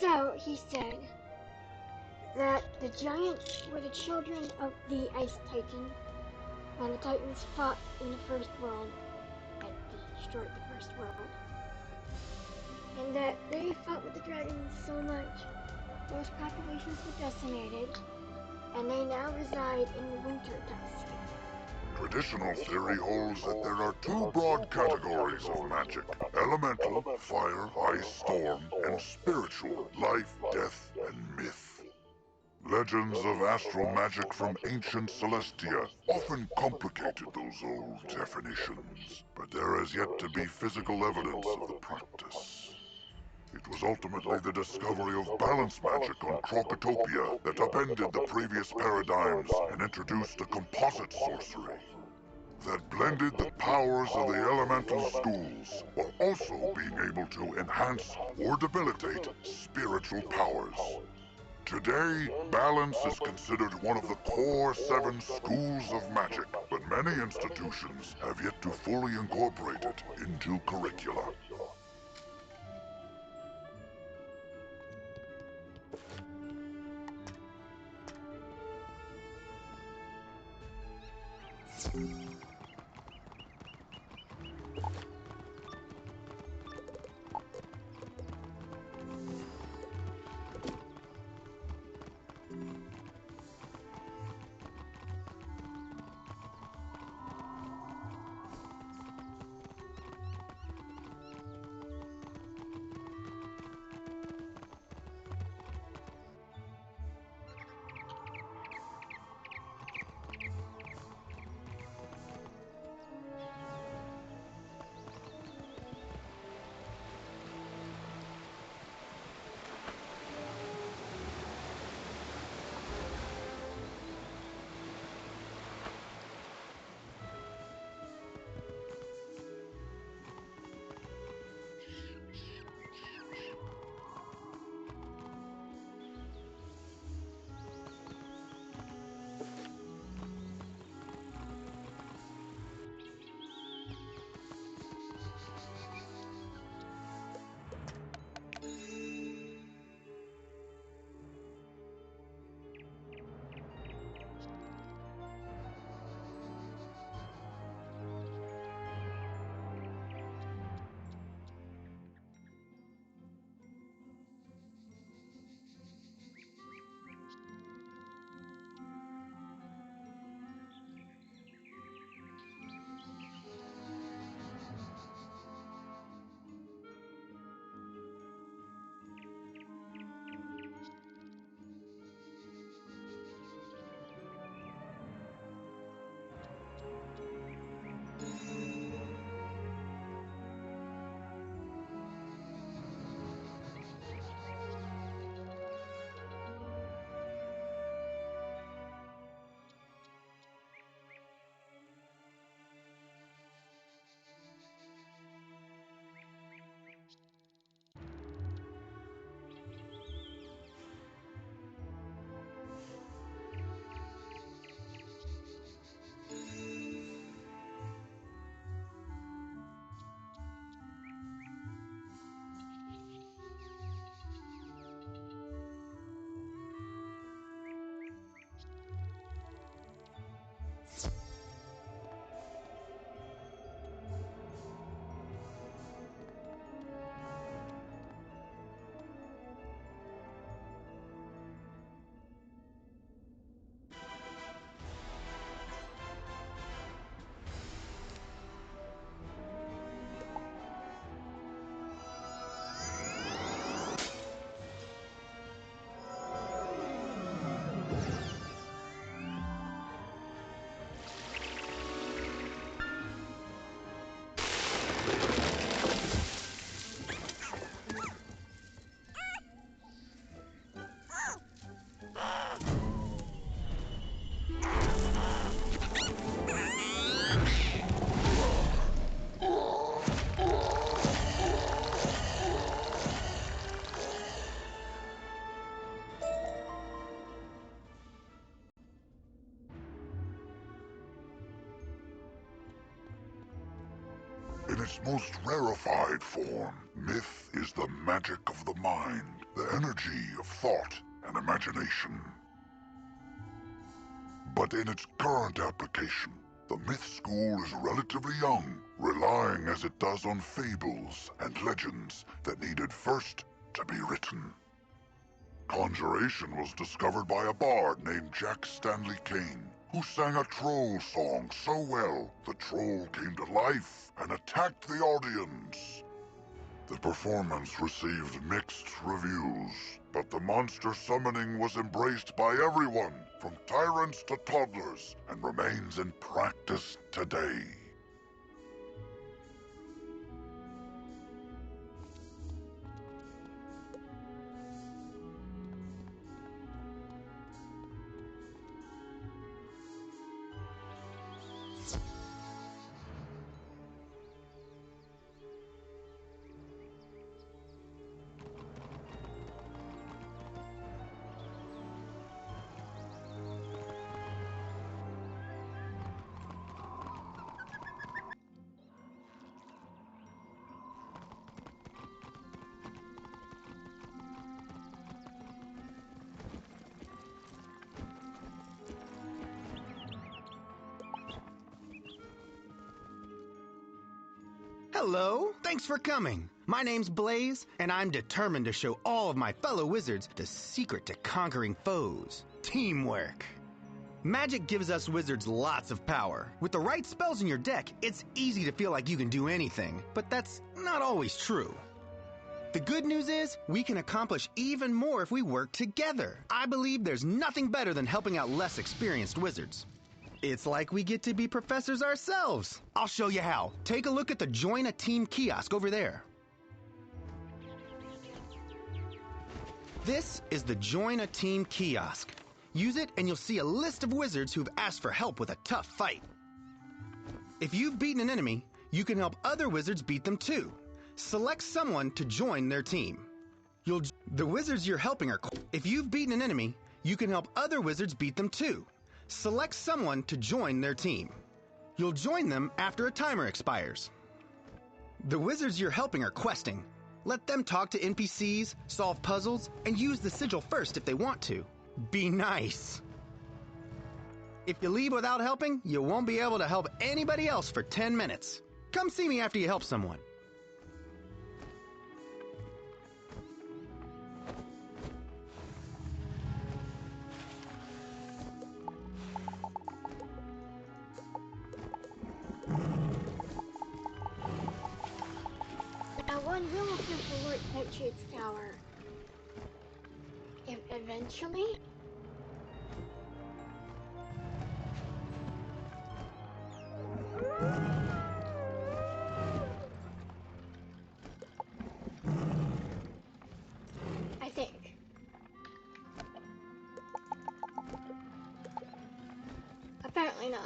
So, he said that the giants were the children of the Ice Titan, and the Titans fought in the First World, and destroyed the First World. And that they fought with the dragons so much, those populations were decimated, and they now reside in the Winter Dusk. Traditional theory holds that there are two broad categories of magic: elemental, fire, ice, storm, and spiritual, life, death, and myth. Legends of astral magic from ancient Celestia often complicated those old definitions, but there has yet to be physical evidence of the practice. It was ultimately the discovery of balance magic on Krakatopia that upended the previous paradigms and introduced a composite sorcery that blended the powers of the elemental schools while also being able to enhance or debilitate spiritual powers. Today, balance is considered one of the core 7 schools of magic, but many institutions have yet to fully incorporate it into curricula. In its most rarefied form, myth is the magic of the mind, the energy of thought and imagination. But in its current application, the myth school is relatively young, relying as it does on fables and legends that needed first to be written. Conjuration was discovered by a bard named Jack Stanley Kane, who sang a troll song so well the troll came to life and attacked the audience. The performance received mixed reviews, but the monster summoning was embraced by everyone, from tyrants to toddlers, and remains in practice today. Hello, thanks for coming. My name's Blaze, and I'm determined to show all of my fellow wizards the secret to conquering foes: teamwork. Magic gives us wizards lots of power. With the right spells in your deck, it's easy to feel like you can do anything, but that's not always true. The good news is, we can accomplish even more if we work together. I believe there's nothing better than helping out less experienced wizards. It's like we get to be professors ourselves. I'll show you how. Take a look at the Join a Team kiosk over there. This is the Join a Team kiosk. Use it and you'll see a list of wizards who've asked for help with a tough fight. If you've beaten an enemy, you can help other wizards beat them too. Select someone to join their team. The wizards you're helping are... If you've beaten an enemy, you can help other wizards beat them too. Select someone to join their team. You'll join them after a timer expires. The wizards you're helping are questing. Let them talk to NPCs, solve puzzles, and use the sigil first if they want to. Be nice. If you leave without helping, you won't be able to help anybody else for 10 minutes. Come see me after you help someone. One will attempt to work Patriot's Tower. Eventually? I think. Apparently not.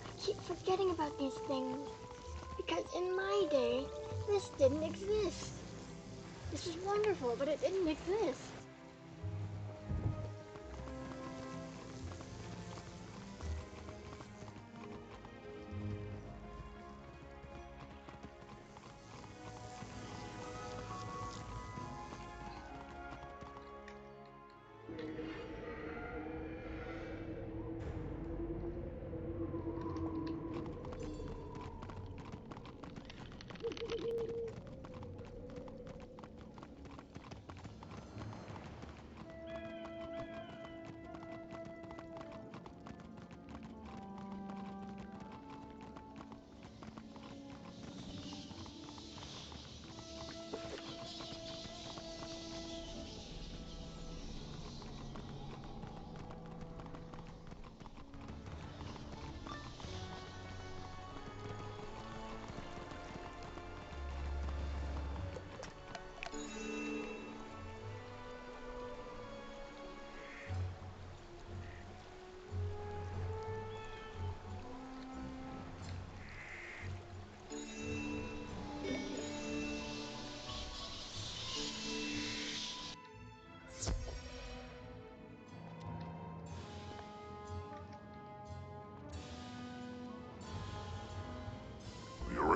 I keep forgetting about these things, because in my day, this didn't exist. This is wonderful, but it didn't exist.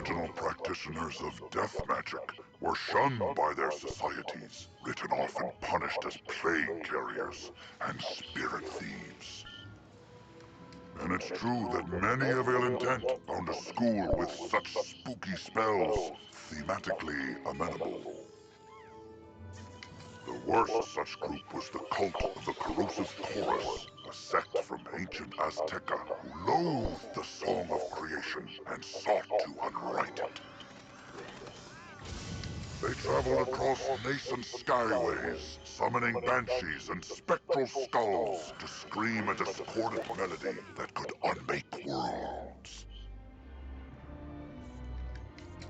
original practitioners of death magic were shunned by their societies, written off and punished as plague carriers and spirit thieves. And it's true that many of ill intent found a school with such spooky spells thematically amenable. The worst such group was the cult of the Corrosive Chorus, a sect from ancient Azteca who loathed the song of creation and sought to unwrite it. They traveled across nascent skyways, summoning banshees and spectral skulls to scream a discordant melody that could unmake worlds.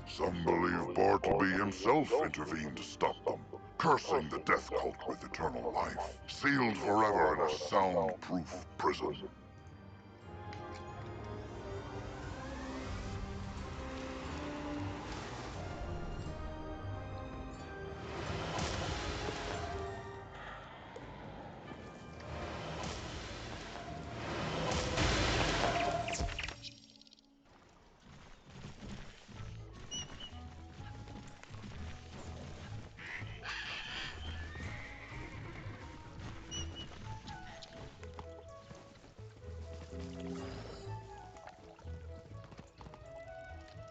Some believe Bartleby himself intervened to stop them, cursing the death cult with eternal life, sealed forever in a soundproof prison.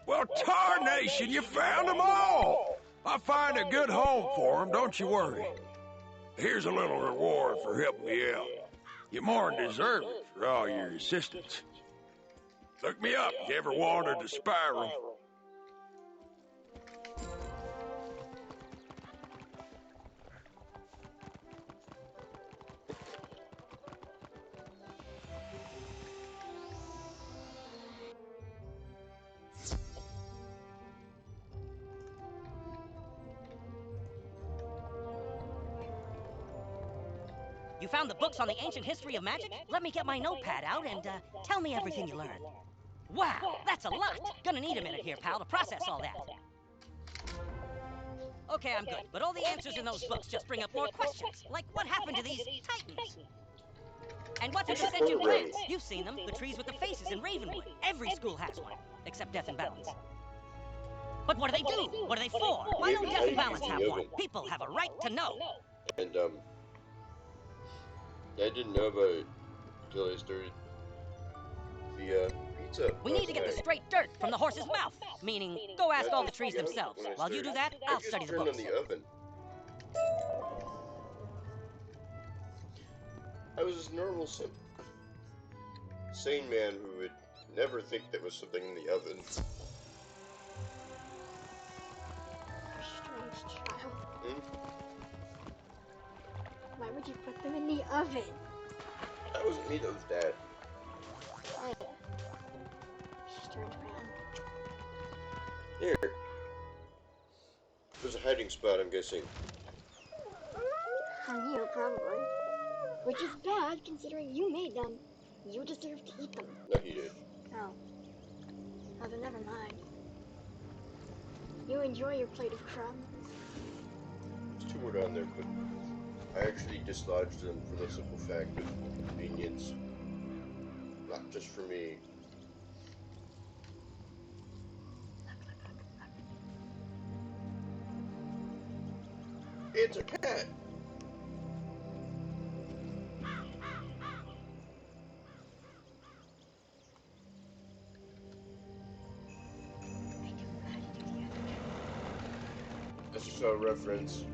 Well, tarnation, you found them all! I'll find a good home for them, don't you worry. Here's a little reward for helping me out. You more than deserve it for all your assistance. Look me up if you ever wandered the spiral. You found the books on the ancient history of magic? Let me get my notepad out and tell me everything you learned. Wow, that's a lot. Gonna need a minute here, pal, to process all that. Okay, I'm good, but all the answers in those books just bring up more questions. Like, what happened to these titans? And what's with the sentient plants? You've seen them, the trees with the faces in Ravenwood. Every school has one, except Death and Balance. But what do they do? What are they for? Why don't Death and Balance have one? People have a right to know. And, I didn't know about it until I started the, pizza. We need to get the straight dirt from the horse's mouth. Meaning, go ask all the trees themselves. While you do that, I'll study the books. I just turned on the oven. I was this normal, sane man who would never think there was something in the oven. Strange child. Hmm? Why would you put them in the oven? That wasn't me, that was Dad. Oh, strange man. Here. There's a hiding spot, I'm guessing. From you, probably. Which is bad, considering you made them. You deserve to eat them. No, he did. Oh. Oh, then never mind. You enjoy your plate of crumbs. There's two more down there, but I actually dislodged them for the simple fact of convenience. Not just for me. It's a cat! That's just a reference.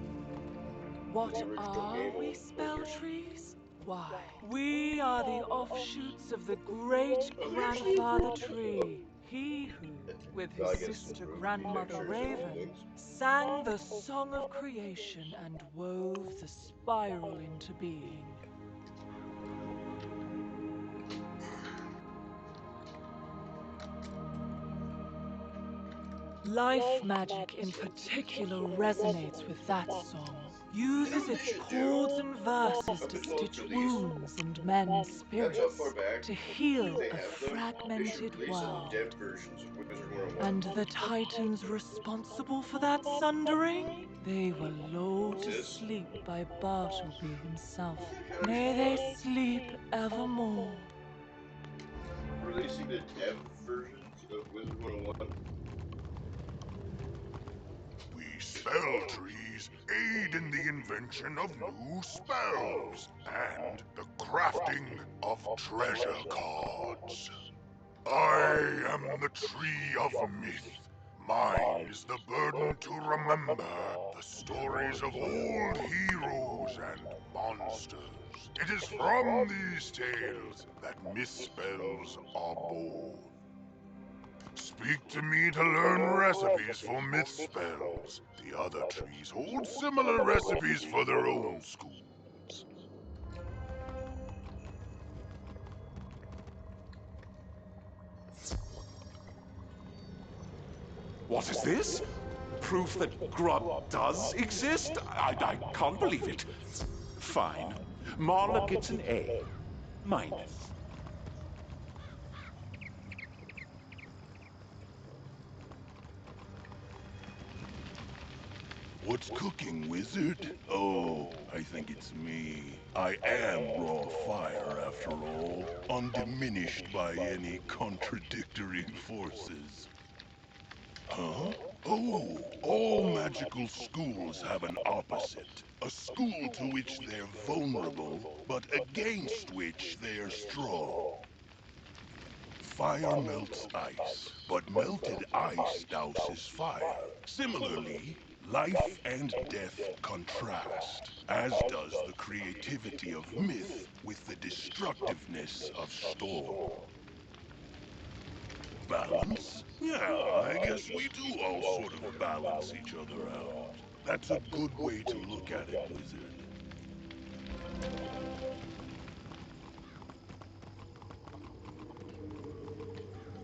What The original are game we, of spell Focus. trees? Why, we are the offshoots of the great Oh, they're actually grandfather improved. tree. He who, with Well, I his guess sister improved grandmother textures and Raven, things. sang the song of creation and wove the spiral into being. Life magic in particular resonates with that song. Uses its chords and verses to stitch wounds and mend spirits, That's how far back to heal they a have them. They should fragmented release world. undead versions of Wizard 101. And the titans responsible for that sundering? They were lulled to sleep by Bartleby himself. May they sleep evermore. Releasing the dev versions of Wizard 101. spell trees aid in the invention of new spells and the crafting of treasure cards. I am the Tree of Myth. Mine is the burden to remember the stories of old heroes and monsters. It is from these tales that myth spells are born. Speak to me to learn recipes for myth spells. The other trees hold similar recipes for their own schools. What is this? Proof that Grodd does exist? I can't believe it. Fine. Marla gets an A. Minus. What's cooking, wizard? Oh, I think it's me. I am raw fire, after all, undiminished by any contradictory forces. Huh? Oh, all magical schools have an opposite. A school to which they're vulnerable, but against which they're strong. Fire melts ice, but melted ice douses fire. Similarly, life and death contrast, as does the creativity of myth with the destructiveness of storm. Balance? Yeah, I guess we do all sort of balance each other out. That's a good way to look at it, wizard.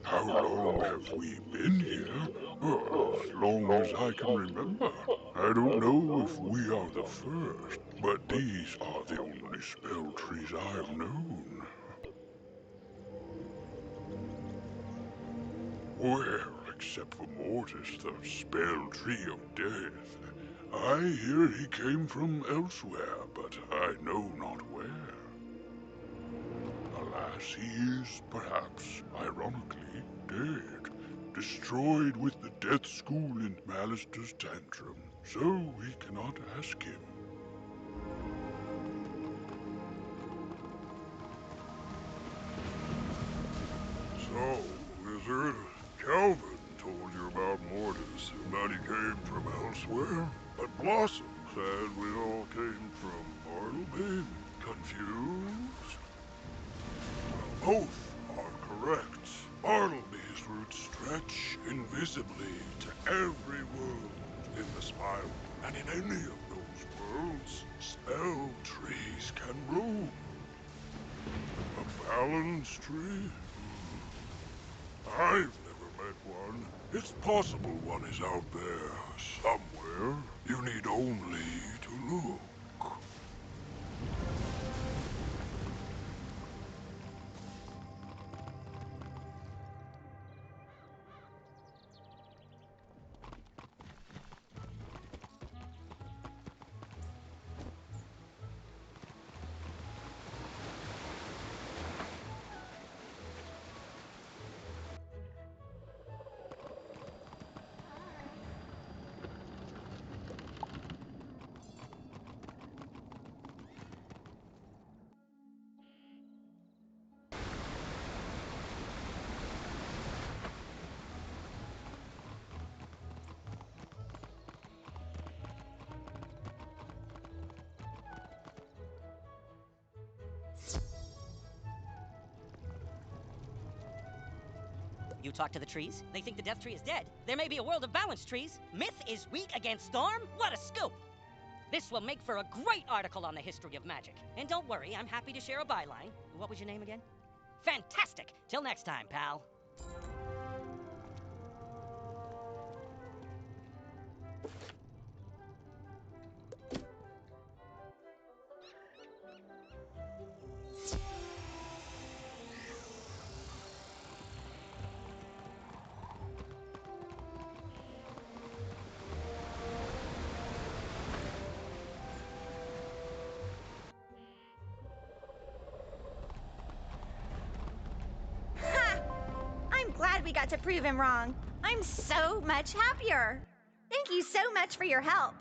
How long have we been here? As long as I can remember. I don't know if we are the first, but these are the only spell trees I've known. Well, except for Mortis, the spell tree of death. I hear he came from elsewhere, but I know not where. Alas, he is, perhaps, ironically, dead. Destroyed with the death school in Malister's tantrum, so we cannot ask him. So, wizard, Calvin told you about Mortis, that he came from elsewhere? But Blossom said we all came from Bartleby. Confused? Both are correct. Bartleby's roots stretch invisibly to every world in the spiral, and in any of those worlds, spell trees can bloom. A balance tree? I've never met one. It's possible one is out there, somewhere. You need only to look. You talk to the trees, they think the death tree is dead. There may be a world of balanced trees. Myth is weak against storm? What a scoop! This will make for a great article on the history of magic. And don't worry, I'm happy to share a byline. What was your name again? Fantastic! Till next time, pal. I'm glad we got to prove him wrong. I'm so much happier. Thank Thank you so much for your help.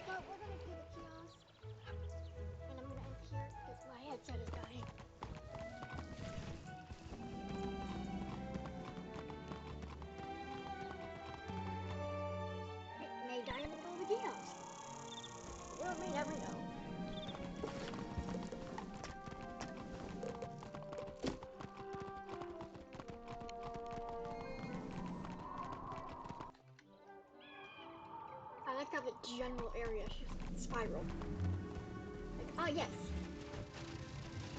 So we're gonna do the kiosk, and I'm gonna end here because my headset is dying. It may die in the middle of the kiosk. The world may never know. I like how the general area should spiral. Like, oh yes.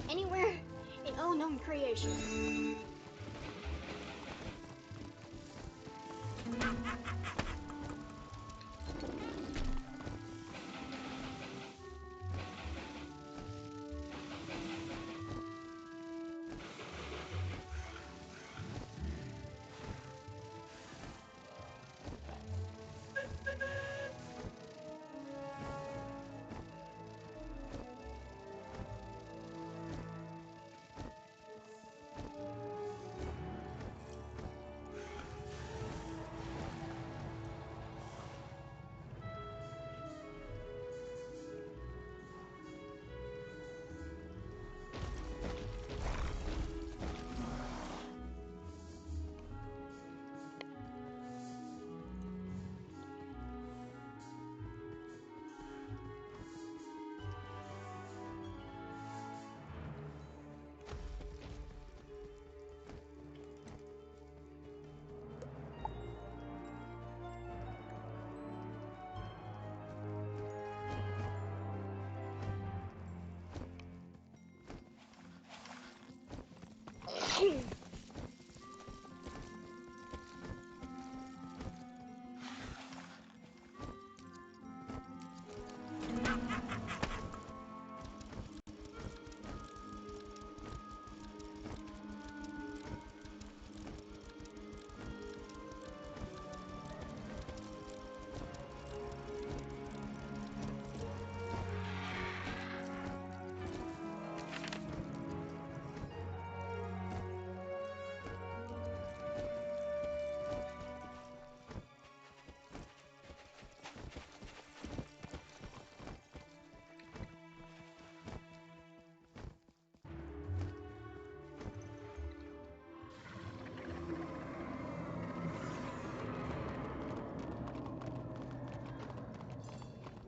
Anywhere in all known creation.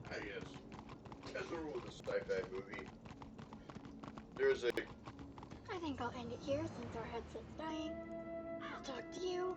I guess, as a rule with a sci-fi movie, there's a... I think I'll end it here since our headset's dying. I'll talk to you